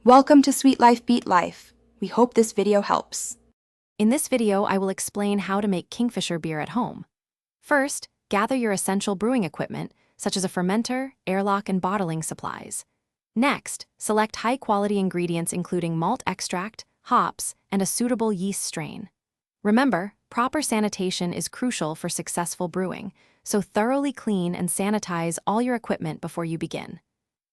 Welcome to Sweet Life Beat Life. We hope this video helps. In this video, I will explain how to make Kingfisher beer at home. First, gather your essential brewing equipment, such as a fermenter, airlock, and bottling supplies. Next, select high-quality ingredients including malt extract, hops, and a suitable yeast strain. Remember, proper sanitation is crucial for successful brewing, so thoroughly clean and sanitize all your equipment before you begin.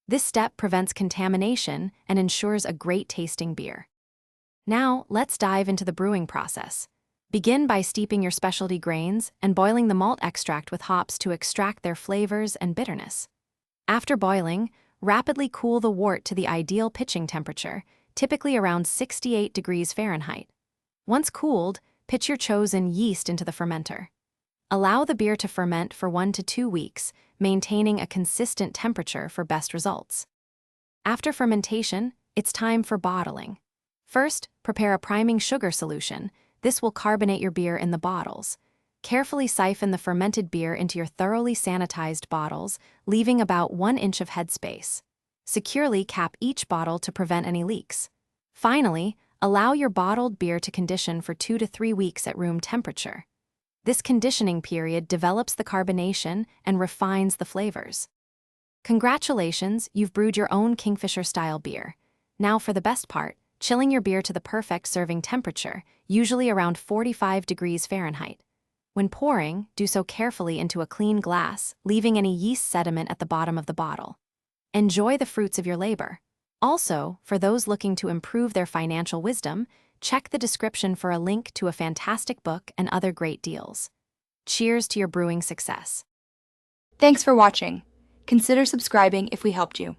This step prevents contamination and ensures a great-tasting beer. Now, let's dive into the brewing process. Begin by steeping your specialty grains and boiling the malt extract with hops to extract their flavors and bitterness. After boiling, rapidly cool the wort to the ideal pitching temperature, typically around 68 degrees Fahrenheit. Once cooled, pitch your chosen yeast into the fermenter. Allow the beer to ferment for 1 to 2 weeks, maintaining a consistent temperature for best results. After fermentation, it's time for bottling. First, prepare a priming sugar solution. This will carbonate your beer in the bottles. Carefully siphon the fermented beer into your thoroughly sanitized bottles, leaving about 1 inch of headspace. Securely cap each bottle to prevent any leaks. Finally, allow your bottled beer to condition for 2 to 3 weeks at room temperature. This conditioning period develops the carbonation and refines the flavors. Congratulations, you've brewed your own Kingfisher-style beer. Now for the best part, chilling your beer to the perfect serving temperature, usually around 45 degrees Fahrenheit. When pouring, do so carefully into a clean glass, leaving any yeast sediment at the bottom of the bottle. Enjoy the fruits of your labor. Also, for those looking to improve their financial wisdom, check the description for a link to a fantastic book and other great deals. Cheers to your brewing success. Thanks for watching. Consider subscribing if we helped you.